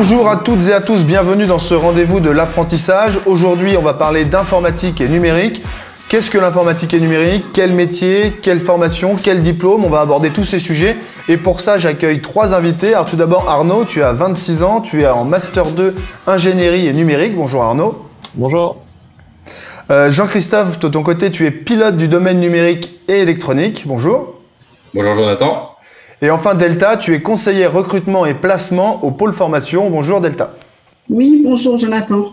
Bonjour à toutes et à tous, bienvenue dans ce rendez-vous de l'apprentissage. Aujourd'hui, on va parler d'informatique et numérique. Qu'est-ce que l'informatique et numérique? Quel métier? Quelle formation? Quel diplôme? On va aborder tous ces sujets. Et pour ça, j'accueille trois invités. Alors tout d'abord, Arnaud, tu as 26 ans, tu es en Master 2 Ingénierie et Numérique. Bonjour Arnaud. Bonjour. Jean-Christophe, de ton côté, tu es pilote du domaine numérique et électronique. Bonjour. Bonjour Jonathan. Et enfin Delta, tu es conseiller recrutement et placement au pôle formation. Bonjour Delta. Oui, bonjour Jonathan.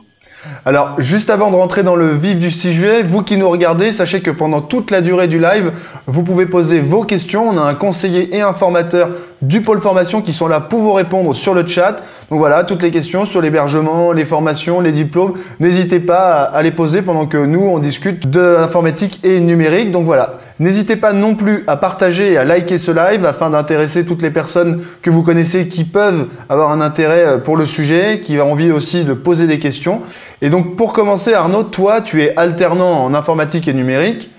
Alors, juste avant de rentrer dans le vif du sujet, vous qui nous regardez, sachez que pendant toute la durée du live, vous pouvez poser vos questions. On a un conseiller et un formateur du pôle formation qui sont là pour vous répondre sur le chat. Donc voilà, toutes les questions sur l'hébergement, les formations, les diplômes, n'hésitez pas à les poser pendant que nous, on discute de l'informatique et numérique. Donc voilà, n'hésitez pas non plus à partager et à liker ce live afin d'intéresser toutes les personnes que vous connaissez qui peuvent avoir un intérêt pour le sujet, qui ont envie aussi de poser des questions. Et donc, pour commencer, Arnaud, toi, tu es alternant en informatique et numérique.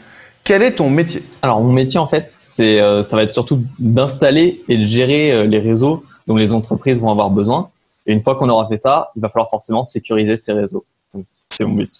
Quel est ton métier? Alors, mon métier, en fait, ça va être surtout d'installer et de gérer les réseaux dont les entreprises vont avoir besoin. Et une fois qu'on aura fait ça, il va falloir forcément sécuriser ces réseaux. Donc, c'est mon but.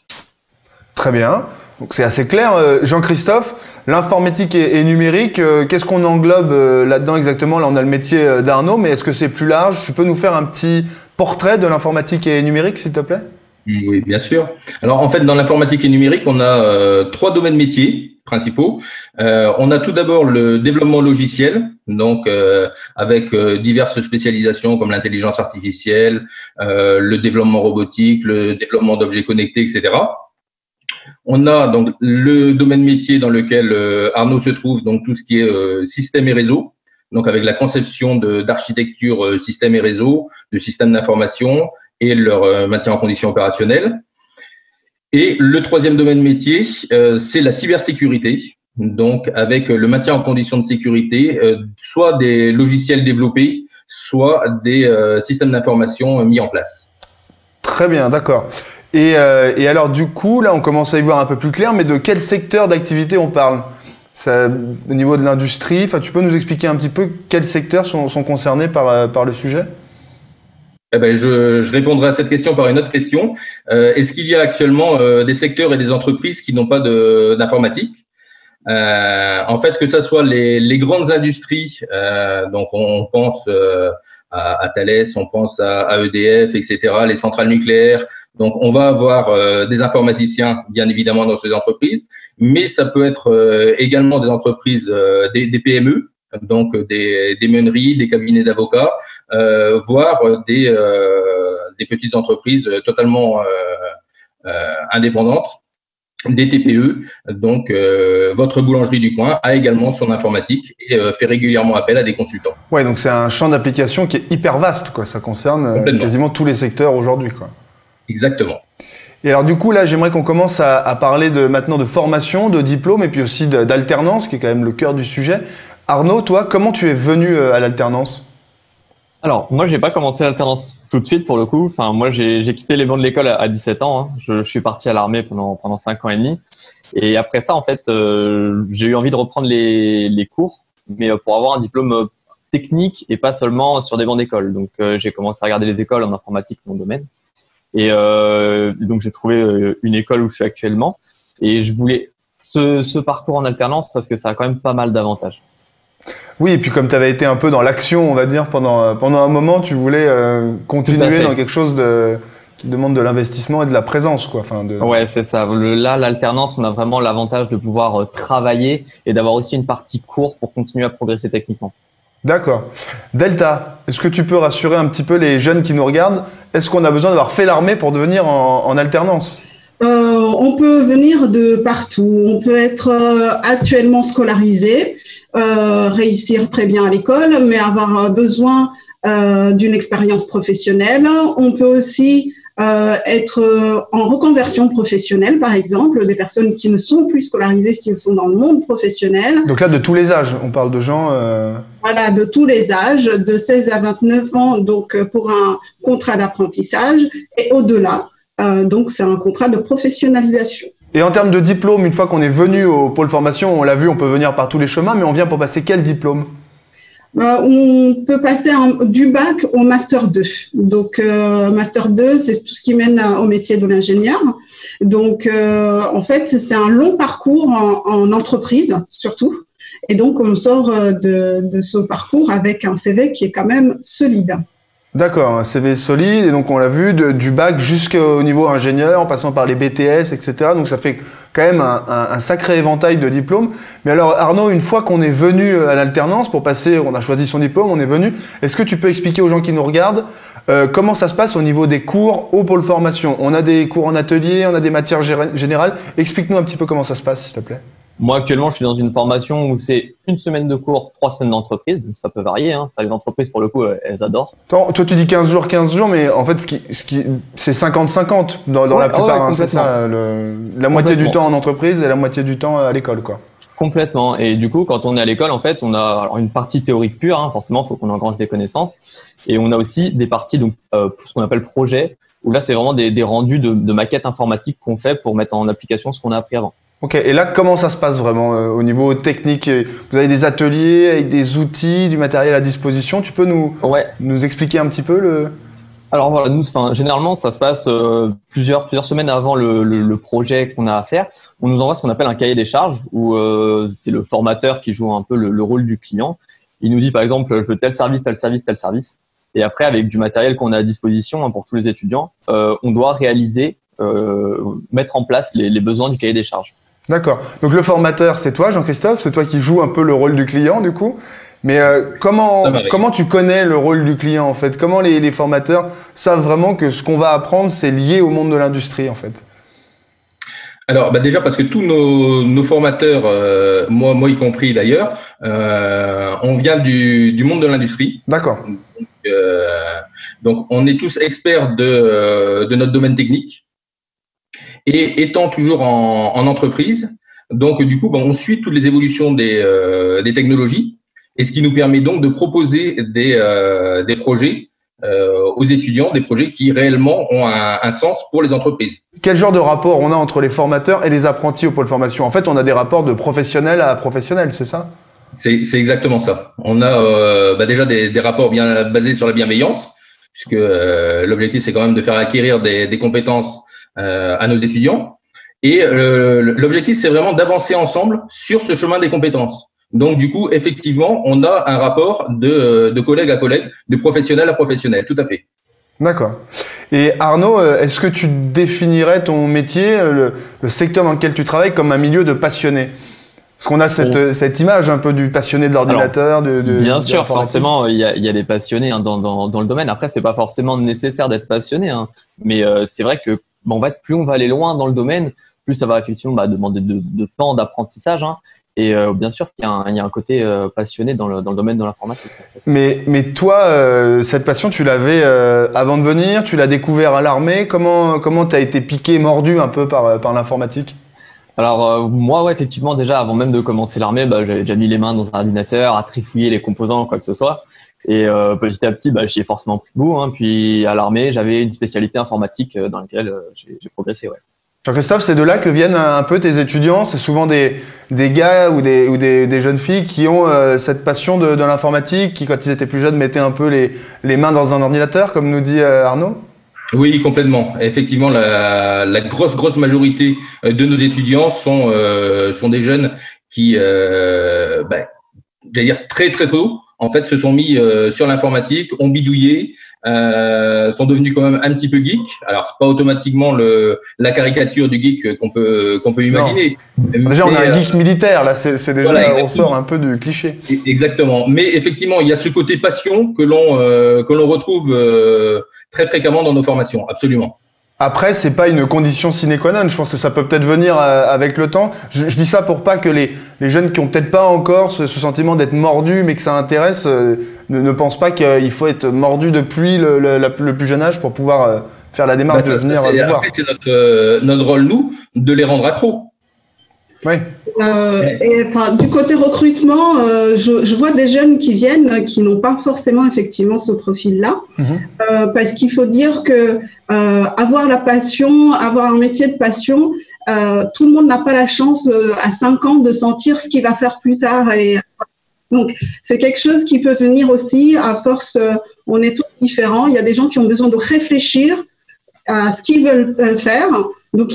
Très bien. Donc, c'est assez clair. Jean-Christophe, l'informatique et numérique, qu'est-ce qu'on englobe là-dedans exactement? Là, on a le métier d'Arnaud, mais est-ce que c'est plus large? Tu peux nous faire un petit portrait de l'informatique et numérique, s'il te plaît? Oui, bien sûr. Alors, en fait, dans l'informatique et numérique, on a trois domaines métiers principaux. On a tout d'abord le développement logiciel, donc avec diverses spécialisations comme l'intelligence artificielle, le développement robotique, le développement d'objets connectés, etc. On a donc le domaine métier dans lequel Arnaud se trouve, donc tout ce qui est système et réseau, donc avec la conception d'architecture système et réseau, de systèmes d'information et leur maintien en condition opérationnelle. Et le troisième domaine métier, c'est la cybersécurité, donc avec le maintien en condition de sécurité, soit des logiciels développés, soit des systèmes d'information mis en place. Très bien, d'accord. Et alors du coup, là, on commence à y voir un peu plus clair, mais de quel secteur d'activité on parle? Ça, au niveau de l'industrie, enfin, tu peux nous expliquer un petit peu quels secteurs sont concernés par le sujet? Eh ben, je répondrai à cette question par une autre question. Est-ce qu'il y a actuellement des secteurs et des entreprises qui n'ont pas d'informatique? En fait, que ce soit les grandes industries, donc on pense à Thales, on pense à EDF, etc., les centrales nucléaires. Donc, on va avoir des informaticiens, bien évidemment, dans ces entreprises, mais ça peut être également des entreprises, des PME, donc des meuneries, des cabinets d'avocats, voire des petites entreprises totalement indépendantes, des TPE. Donc, votre boulangerie du coin a également son informatique et fait régulièrement appel à des consultants. Ouais, donc c'est un champ d'application qui est hyper vaste, quoi. Ça concerne quasiment tous les secteurs aujourd'hui, quoi. Exactement. Et alors du coup, là, j'aimerais qu'on commence à parler maintenant de formation, de diplôme et puis aussi d'alternance, qui est quand même le cœur du sujet. Arnaud, toi, comment tu es venu à l'alternance? Alors, moi, j'ai pas commencé l'alternance tout de suite pour le coup. Enfin, moi, j'ai quitté les bancs de l'école à 17 ans. Hein. Je suis parti à l'armée pendant 5 ans et demi. Et après ça, en fait, j'ai eu envie de reprendre les cours, mais pour avoir un diplôme technique et pas seulement sur des bancs d'école. Donc, j'ai commencé à regarder les écoles en informatique, mon domaine. Et donc, j'ai trouvé une école où je suis actuellement. Et je voulais ce parcours en alternance parce que ça a quand même pas mal d'avantages. Oui, et puis comme tu avais été un peu dans l'action, on va dire, pendant un moment, tu voulais continuer dans quelque chose qui demande de l'investissement et de la présence, quoi. Enfin, Ouais, c'est ça. Là, l'alternance, on a vraiment l'avantage de pouvoir travailler et d'avoir aussi une partie cours pour continuer à progresser techniquement. D'accord. Delta, est-ce que tu peux rassurer un petit peu les jeunes qui nous regardent? Est-ce qu'on a besoin d'avoir fait l'armée pour devenir en alternance? On peut venir de partout. On peut être actuellement scolarisé, réussir très bien à l'école, mais avoir besoin d'une expérience professionnelle. On peut aussi être en reconversion professionnelle, par exemple, des personnes qui ne sont plus scolarisées, qui sont dans le monde professionnel. Donc là, de tous les âges, on parle de gens… Voilà, de tous les âges, de 16 à 29 ans, donc pour un contrat d'apprentissage, et au-delà, donc c'est un contrat de professionnalisation. Et en termes de diplôme, une fois qu'on est venu au pôle formation, on l'a vu, on peut venir par tous les chemins, mais on vient pour passer quel diplôme? On peut passer du bac au Master 2. Donc, Master 2, c'est tout ce qui mène au métier de l'ingénieur. Donc, en fait, c'est un long parcours en entreprise, surtout. Et donc, on sort de ce parcours avec un CV qui est quand même solide. D'accord, un CV solide, et donc on l'a vu, du bac jusqu'au niveau ingénieur, en passant par les BTS, etc. Donc ça fait quand même un sacré éventail de diplômes. Mais alors Arnaud, une fois qu'on est venu à l'alternance, pour passer, on a choisi son diplôme, on est venu, est-ce que tu peux expliquer aux gens qui nous regardent comment ça se passe au niveau des cours au pôle formation? On a des cours en atelier, on a des matières générales. Explique-nous un petit peu comment ça se passe, s'il te plaît. Moi, actuellement, je suis dans une formation où c'est 1 semaine de cours, 3 semaines d'entreprise. Donc, ça peut varier, hein. Ça, les entreprises, pour le coup, elles adorent. Toi, tu dis 15 jours, mais en fait, c'est 50-50 dans la plupart. Hein, c'est ça, la moitié du temps en entreprise et la moitié du temps à l'école, quoi. Complètement. Et du coup, quand on est à l'école, en fait, on a alors une partie théorique pure, hein, forcément, il faut qu'on engrange des connaissances. Et on a aussi des parties, donc, ce qu'on appelle projet, où là, c'est vraiment des rendus de maquettes informatiques qu'on fait pour mettre en application ce qu'on a appris avant. Ok, et là, comment ça se passe vraiment au niveau technique? Vous avez des ateliers avec des outils, du matériel à disposition. Tu peux nous expliquer un petit peu Alors voilà, nous, généralement, ça se passe plusieurs semaines avant le projet qu'on a à faire. On nous envoie ce qu'on appelle un cahier des charges, où c'est le formateur qui joue un peu le rôle du client. Il nous dit, par exemple, je veux tel service, tel service, tel service. Et après, avec du matériel qu'on a à disposition, hein, pour tous les étudiants, on doit réaliser, mettre en place les besoins du cahier des charges. D'accord. Donc le formateur, c'est toi, Jean-Christophe, c'est toi qui joues un peu le rôle du client, du coup. Mais comment tu connais le rôle du client, en fait? Comment les formateurs savent vraiment que ce qu'on va apprendre, c'est lié au monde de l'industrie, en fait? Alors, déjà parce que tous nos formateurs, moi y compris d'ailleurs, on vient du monde de l'industrie. D'accord. Donc, on est tous experts de notre domaine technique. Et étant toujours en entreprise, donc du coup, on suit toutes les évolutions des technologies, et ce qui nous permet donc de proposer des projets aux étudiants, des projets qui réellement ont un sens pour les entreprises. Quel genre de rapport on a entre les formateurs et les apprentis au pôle formation? En fait, on a des rapports de professionnel à professionnel, c'est ça? C'est exactement ça. On a déjà des rapports bien basés sur la bienveillance, puisque l'objectif, c'est quand même de faire acquérir des compétences à nos étudiants. Et l'objectif, c'est vraiment d'avancer ensemble sur ce chemin des compétences. Donc, du coup, effectivement, on a un rapport de collègue à collègue, de professionnel à professionnel, tout à fait. D'accord. Et Arnaud, est-ce que tu définirais ton métier, le secteur dans lequel tu travailles, comme un milieu de passionnés? Parce qu'on a cette image un peu du passionné de l'ordinateur. Bien sûr, forcément, il y a des passionnés, hein, dans le domaine. Après, c'est pas forcément nécessaire d'être passionné, hein, mais c'est vrai que plus on va aller loin dans le domaine, plus ça va effectivement demander de temps d'apprentissage. Hein, et bien sûr qu'il y a un côté passionné dans le domaine de l'informatique. Mais toi, cette passion, tu l'avais avant de venir, tu l'as découvert à l'armée. Comment tu as été piqué, mordu un peu par l'informatique? Alors moi, ouais, effectivement, déjà avant même de commencer l'armée, j'avais déjà mis les mains dans un ordinateur, à trifouiller les composants, quoi que ce soit. Et petit à petit, j'y ai forcément pris goût. Hein. Puis à l'armée, j'avais une spécialité informatique dans laquelle j'ai progressé. Ouais. Jean-Christophe, c'est de là que viennent un peu tes étudiants? C'est souvent des gars ou des jeunes filles qui ont cette passion de l'informatique, qui quand ils étaient plus jeunes mettaient un peu les mains dans un ordinateur, comme nous dit Arnaud? Oui, complètement. Effectivement, la grosse majorité de nos étudiants sont des jeunes qui, j'allais dire très tôt, en fait, se sont mis sur l'informatique, ont bidouillé, sont devenus quand même un petit peu geek. Alors, c'est pas automatiquement la caricature du geek qu'on peut imaginer. Déjà, on a un geek militaire, là, c'est déjà, voilà, on sort un peu du cliché. Exactement. Mais effectivement, il y a ce côté passion que l'on retrouve très fréquemment dans nos formations, absolument. Après, c'est pas une condition sine qua non. Je pense que ça peut peut-être venir avec le temps. Je dis ça pour pas que les jeunes qui ont peut-être pas encore ce sentiment d'être mordus, mais que ça intéresse, ne pensent pas qu'il faut être mordu depuis le plus jeune âge pour pouvoir faire la démarche de venir voir. Après, c'est notre rôle, nous, de les rendre accros. Oui. Du côté recrutement, je vois des jeunes qui viennent qui n'ont pas forcément effectivement ce profil-là, parce qu'il faut dire que avoir la passion, avoir un métier de passion, tout le monde n'a pas la chance à 5 ans de sentir ce qu'il va faire plus tard. Et Donc, c'est quelque chose qui peut venir aussi à force, on est tous différents. Il y a des gens qui ont besoin de réfléchir à ce qu'ils veulent faire. Donc,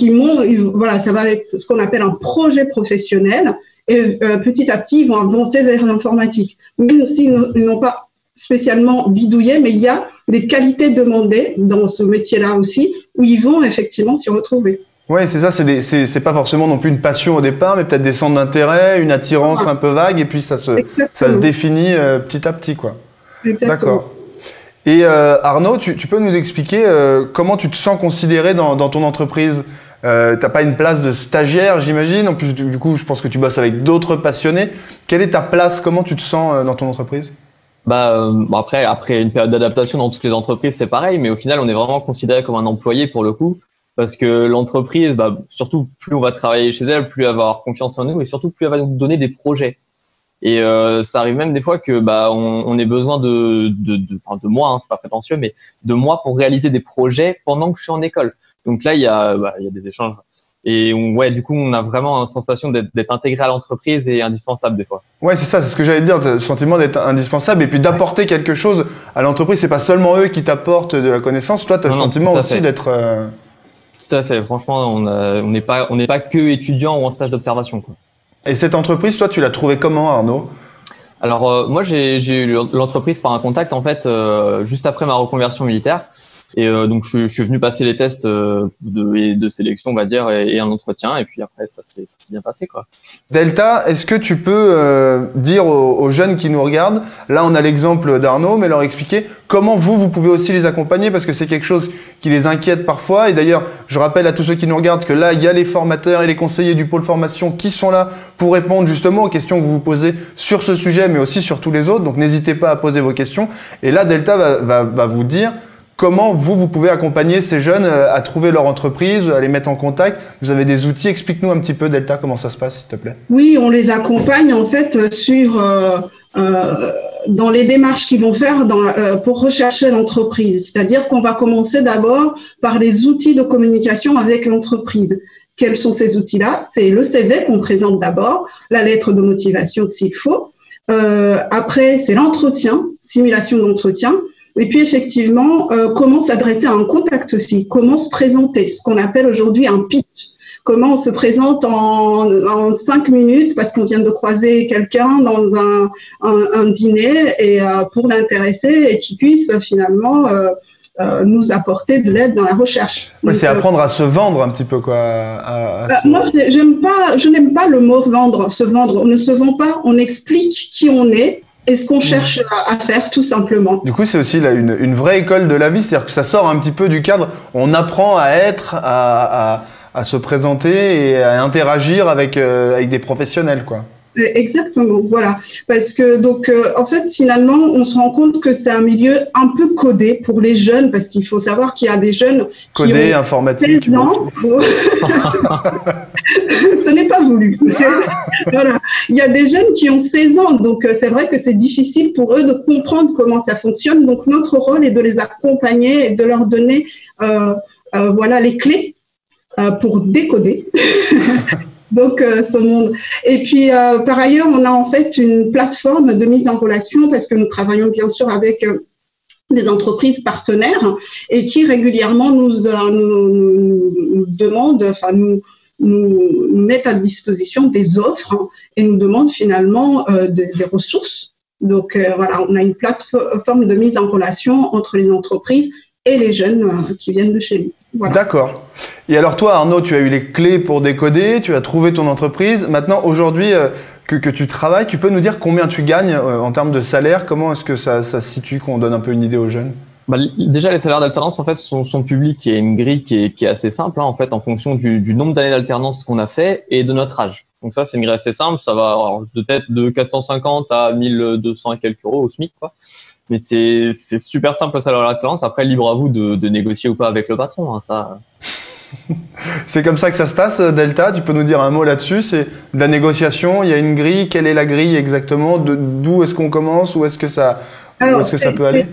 voilà, ça va être ce qu'on appelle un projet professionnel. Et petit à petit, ils vont avancer vers l'informatique. Même s'ils n'ont pas spécialement bidouillé, mais il y a des qualités demandées dans ce métier-là aussi, où ils vont effectivement s'y retrouver. Oui, c'est ça, c'est pas forcément non plus une passion au départ, mais peut-être des centres d'intérêt, une attirance un peu vague, et puis ça se définit petit à petit, quoi. Exactement. D'accord. Et Arnaud, tu peux nous expliquer comment tu te sens considéré dans ton entreprise? T'as pas une place de stagiaire, j'imagine. En plus, du coup, je pense que tu bosses avec d'autres passionnés. Quelle est ta place? Comment tu te sens dans ton entreprise? Après une période d'adaptation dans toutes les entreprises, c'est pareil, mais au final, on est vraiment considéré comme un employé pour le coup. Parce que l'entreprise, surtout, plus on va travailler chez elle, plus elle va avoir confiance en nous et surtout, plus elle va nous donner des projets. Et ça arrive même des fois que on ait besoin de moi, hein, c'est pas prétentieux, mais de moi pour réaliser des projets pendant que je suis en école. Donc là, il y a des échanges. Et du coup, on a vraiment une sensation d'être intégré à l'entreprise et indispensable des fois. Ouais, c'est ça, c'est ce que j'allais te dire, le sentiment d'être indispensable et puis d'apporter quelque chose à l'entreprise. C'est pas seulement eux qui t'apportent de la connaissance, toi, tu as le sentiment aussi d'être… Tout à fait. Franchement, on n'est pas que étudiant ou en stage d'observation, quoi. Et cette entreprise, toi, tu l'as trouvée comment, Arnaud? Alors, moi, j'ai eu l'entreprise par un contact, en fait, juste après ma reconversion militaire. Et donc, je suis venu passer les tests de sélection, on va dire, et un entretien. Et puis après, ça s'est bien passé, quoi. Delta, est-ce que tu peux dire aux jeunes qui nous regardent, là, on a l'exemple d'Arnaud, mais leur expliquer comment vous pouvez aussi les accompagner, parce que c'est quelque chose qui les inquiète parfois. Et d'ailleurs, je rappelle à tous ceux qui nous regardent que là, il y a les formateurs et les conseillers du pôle formation qui sont là pour répondre justement aux questions que vous vous posez sur ce sujet, mais aussi sur tous les autres. Donc, n'hésitez pas à poser vos questions. Et là, Delta va vous dire comment vous pouvez accompagner ces jeunes à trouver leur entreprise, à les mettre en contact. Vous avez des outils. Explique-nous un petit peu, Delta, comment ça se passe, s'il te plaît. Oui, on les accompagne en fait dans les démarches qu'ils vont faire pour rechercher l'entreprise. C'est-à-dire qu'on va commencer d'abord par les outils de communication avec l'entreprise. Quels sont ces outils-là? C'est le CV qu'on présente d'abord, la lettre de motivation s'il faut. Après, c'est l'entretien, simulation d'entretien. Et puis effectivement, comment s'adresser à un contact aussi, comment se présenter, ce qu'on appelle aujourd'hui un pitch. Comment on se présente en 5 minutes parce qu'on vient de croiser quelqu'un dans un dîner et pour l'intéresser et qui puisse finalement nous apporter de l'aide dans la recherche. Ouais, c'est apprendre à se vendre un petit peu, quoi. Moi, je n'aime pas le mot vendre, se vendre. On ne se vend pas, on explique qui on est. Et ce qu'on cherche à faire, tout simplement. Du coup, c'est aussi là, une vraie école de la vie, c'est-à-dire que ça sort un petit peu du cadre. On apprend à être, à se présenter et à interagir avec des professionnels, quoi. Exactement, voilà. Parce que donc, en fait, finalement, on se rend compte que c'est un milieu un peu codé pour les jeunes, parce qu'il faut savoir qu'il y a des jeunes codé, qui ont informatique. 16 ans. Ce n'est pas voulu. Voilà. Il y a des jeunes qui ont 16 ans, donc c'est vrai que c'est difficile pour eux de comprendre comment ça fonctionne. Donc, notre rôle est de les accompagner et de leur donner les clés pour décoder. Donc, ce monde. Et puis, par ailleurs, on a en fait une plateforme de mise en relation parce que nous travaillons bien sûr avec des entreprises partenaires et qui régulièrement nous demandent, nous mettent à disposition des offres et nous demandent finalement des ressources. Donc, on a une plateforme de mise en relation entre les entreprises et les jeunes qui viennent de chez nous. Voilà. D'accord. Et alors toi, Arnaud, tu as eu les clés pour décoder, tu as trouvé ton entreprise. Maintenant, aujourd'hui que tu travailles, tu peux nous dire combien tu gagnes en termes de salaire? Comment est-ce que ça se situe, qu'on donne un peu une idée aux jeunes? Déjà, les salaires d'alternance, en fait, sont publics. Il y a une grille qui est assez simple, hein, en fait, en fonction du nombre d'années d'alternance qu'on a fait et de notre âge. Donc ça, c'est une grille assez simple. Ça va peut-être de 450 à 1200 et quelques euros au SMIC, quoi. Mais c'est super simple le salaire d'alternance. Après, libre à vous de négocier ou pas avec le patron, hein, ça. C'est comme ça que ça se passe, Delta. Tu peux nous dire un mot là-dessus? C'est de la négociation. Il y a une grille. Quelle est la grille exactement? D'où est-ce qu'on commence? Où est-ce que ça peut aller?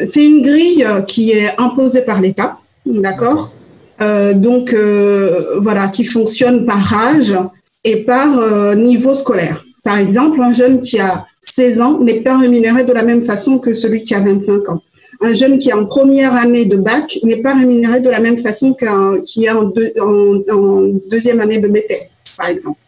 C'est une grille qui est imposée par l'État, d'accord? Qui fonctionne par âge et par niveau scolaire. Par exemple, un jeune qui a 16 ans n'est pas rémunéré de la même façon que celui qui a 25 ans. Un jeune qui est en première année de bac n'est pas rémunéré de la même façon qu'un qui est en deuxième année de BTS, par exemple.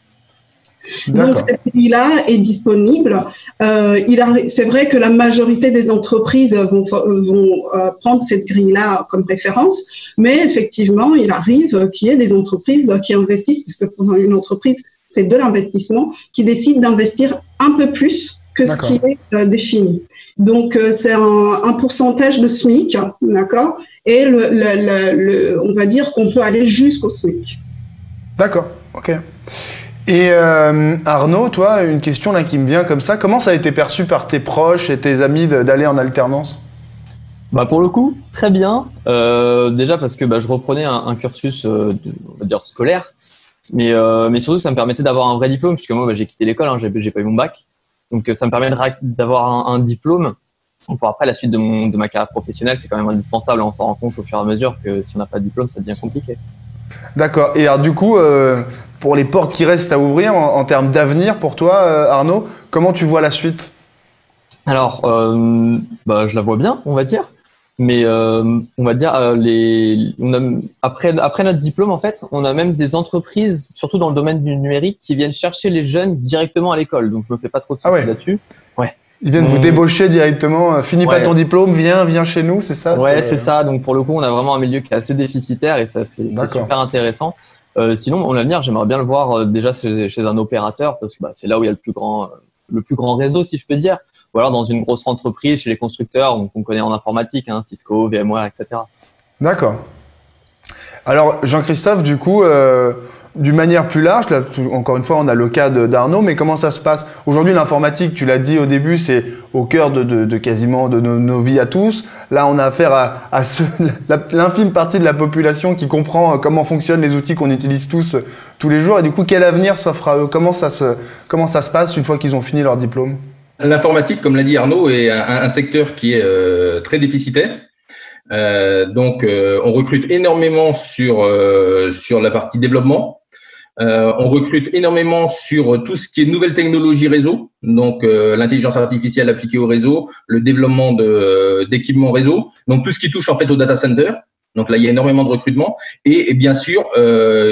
Donc, cette grille-là est disponible. C'est vrai que la majorité des entreprises vont prendre cette grille-là comme référence, mais effectivement, il arrive qu'il y ait des entreprises qui investissent, puisque pour une entreprise, c'est de l'investissement, qui décident d'investir un peu plus que ce qui est défini. Donc, c'est un pourcentage de SMIC, d'accord, et on va dire qu'on peut aller jusqu'au SMIC. D'accord, ok. Et Arnaud, toi, une question là qui me vient comme ça, comment ça a été perçu par tes proches et tes amis d'aller en alternance? Bah pour le coup, très bien. Déjà parce que je reprenais un cursus on va dire scolaire, mais surtout ça me permettait d'avoir un vrai diplôme, puisque moi j'ai quitté l'école, hein, j'ai pas eu mon bac, donc ça me permet d'avoir un diplôme. Pour après la suite de ma carrière professionnelle, c'est quand même indispensable. On s'en rend compte au fur et à mesure que si on n'a pas de diplôme, ça devient compliqué. D'accord. Et alors du coup, pour les portes qui restent à ouvrir en termes d'avenir pour toi, Arnaud, comment tu vois la suite? Alors, je la vois bien, on va dire. Mais on va dire après notre diplôme, en fait, on a même des entreprises, surtout dans le domaine du numérique, qui viennent chercher les jeunes directement à l'école. Donc je me fais pas trop de soucis là-dessus. Ouais. Ils viennent vous débaucher directement. Finis pas ton diplôme, viens chez nous, c'est ça? Ouais, c'est ça. Donc pour le coup, on a vraiment un milieu qui est assez déficitaire et ça c'est super intéressant. Sinon, mon avenir, j'aimerais bien le voir déjà chez un opérateur, parce que c'est là où il y a le plus grand réseau, si je peux dire. Ou alors dans une grosse entreprise, chez les constructeurs, donc on connaît en informatique, hein, Cisco, VMware, etc. D'accord. Alors, Jean-Christophe, du coup, d'une manière plus large, là, encore une fois, on a le cas d'Arnaud, mais comment ça se passe? Aujourd'hui, l'informatique, tu l'as dit au début, c'est au cœur de quasiment de nos vies à tous. Là, on a affaire à l'infime partie de la population qui comprend comment fonctionnent les outils qu'on utilise tous les jours. Et du coup, quel avenir s'offre à eux? Comment ça se passe une fois qu'ils ont fini leur diplôme? L'informatique, comme l'a dit Arnaud, est un secteur qui est très déficitaire. Donc, on recrute énormément sur la partie développement. On recrute énormément sur tout ce qui est nouvelles technologies réseau, donc l'intelligence artificielle appliquée au réseau, le développement d'équipements réseau, donc tout ce qui touche en fait au data center. Donc là, il y a énormément de recrutement. Et bien sûr,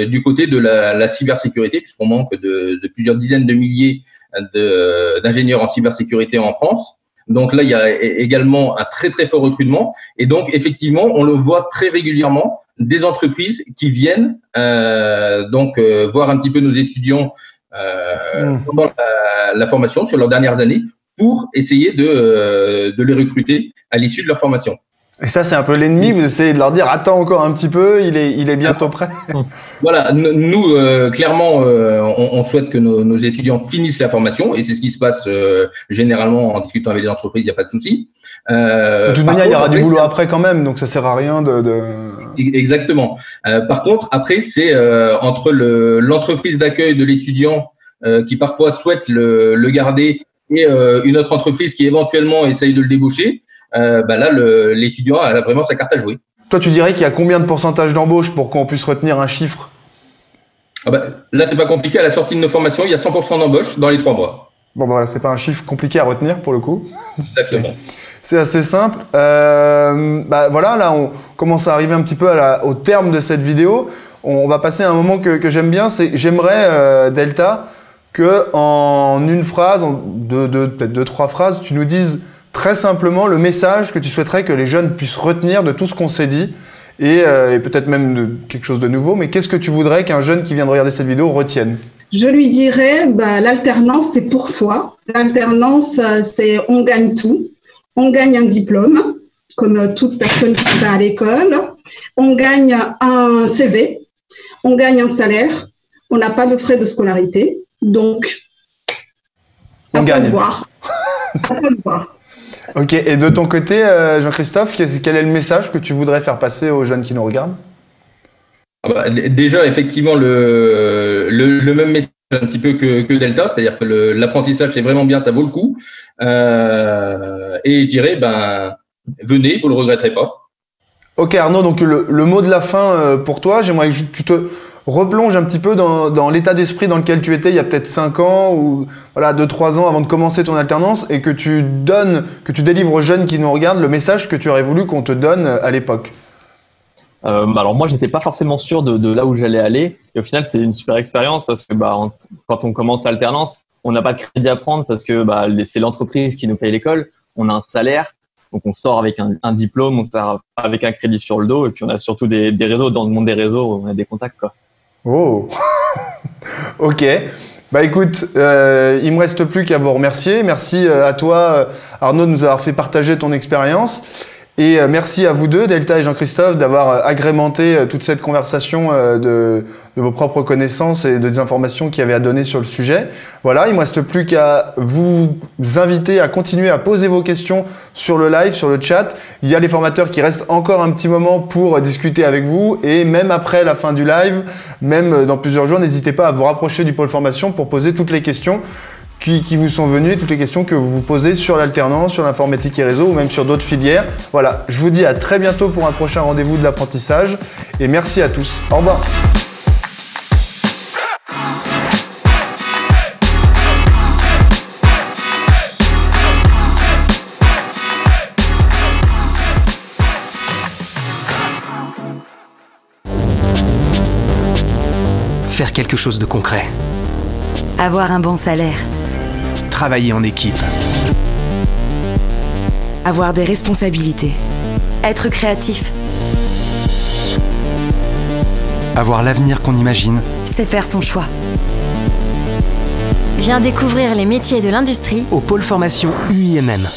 du côté de la cybersécurité, puisqu'on manque de plusieurs dizaines de milliers d'ingénieurs en cybersécurité en France. Donc là, il y a également un très, très fort recrutement. Et donc, effectivement, on le voit très régulièrement, des entreprises qui viennent voir un petit peu nos étudiants pendant la formation sur leurs dernières années pour essayer de les recruter à l'issue de leur formation. Et ça, c'est un peu l'ennemi. Vous essayez de leur dire, attends encore un petit peu, il est bientôt prêt. Voilà, nous, clairement, on souhaite que nos étudiants finissent la formation et c'est ce qui se passe généralement en discutant avec les entreprises, il n'y a pas de souci. De toute manière, il y aura du boulot après quand même, donc ça sert à rien Exactement. Par contre, après, c'est entre l'entreprise d'accueil de l'étudiant qui parfois souhaite le garder et une autre entreprise qui éventuellement essaye de le débaucher. Là, l'étudiant a vraiment sa carte à jouer. Toi, tu dirais qu'il y a combien de pourcentage d'embauche pour qu'on puisse retenir un chiffre? Là, c'est pas compliqué. À la sortie de nos formations, il y a 100% d'embauche dans les 3 mois. Bon, voilà, c'est pas un chiffre compliqué à retenir pour le coup. Exactement. C'est assez simple. Voilà, là, on commence à arriver un petit peu au terme de cette vidéo. On va passer à un moment que j'aime bien. J'aimerais, Delta, que en une phrase, peut-être 2-3 phrases, tu nous dises très simplement le message que tu souhaiterais que les jeunes puissent retenir de tout ce qu'on s'est dit et peut-être même de quelque chose de nouveau. Mais qu'est-ce que tu voudrais qu'un jeune qui vient de regarder cette vidéo retienne? Je lui dirais, l'alternance, c'est pour toi. L'alternance, c'est on gagne tout. On gagne un diplôme, comme toute personne qui va à l'école. On gagne un CV. On gagne un salaire. On n'a pas de frais de scolarité. Donc, on gagne. À voir. Ok, et de ton côté, Jean-Christophe, quel est le message que tu voudrais faire passer aux jeunes qui nous regardent? Déjà, effectivement, le même message un petit peu que Delta, c'est-à-dire que l'apprentissage, c'est vraiment bien, ça vaut le coup. Et je dirais, venez, vous ne le regretterez pas. Ok Arnaud, donc le mot de la fin pour toi, j'aimerais que tu te replonge un petit peu dans l'état d'esprit dans lequel tu étais il y a peut-être 5 ans ou voilà 2-3 ans avant de commencer ton alternance et que tu délivres aux jeunes qui nous regardent le message que tu aurais voulu qu'on te donne à l'époque. Alors moi, j'étais pas forcément sûr de là où j'allais aller. Et au final, c'est une super expérience parce que quand on commence l'alternance, on n'a pas de crédit à prendre parce que c'est l'entreprise qui nous paye l'école. On a un salaire. Donc, on sort avec un diplôme, on sort avec un crédit sur le dos, et puis on a surtout des réseaux. Dans le monde des réseaux, on a des contacts, quoi. Oh. Ok. Bah écoute, il me reste plus qu'à vous remercier. Merci à toi, Arnaud, de nous avoir fait partager ton expérience. Et merci à vous deux, Delta et Jean-Christophe, d'avoir agrémenté toute cette conversation de vos propres connaissances et des informations qu'il y avait à donner sur le sujet. Voilà, il me reste plus qu'à vous inviter à continuer à poser vos questions sur le live, sur le chat. Il y a les formateurs qui restent encore un petit moment pour discuter avec vous. Et même après la fin du live, même dans plusieurs jours, n'hésitez pas à vous rapprocher du pôle formation pour poser toutes les questions qui vous sont venues, toutes les questions que vous vous posez sur l'alternance, sur l'informatique et réseau ou même sur d'autres filières. Voilà, je vous dis à très bientôt pour un prochain rendez-vous de l'apprentissage et merci à tous. Au revoir. Faire quelque chose de concret. Avoir un bon salaire. Travailler en équipe. Avoir des responsabilités. Être créatif. Avoir l'avenir qu'on imagine. C'est faire son choix. Viens découvrir les métiers de l'industrie au pôle formation UIMM.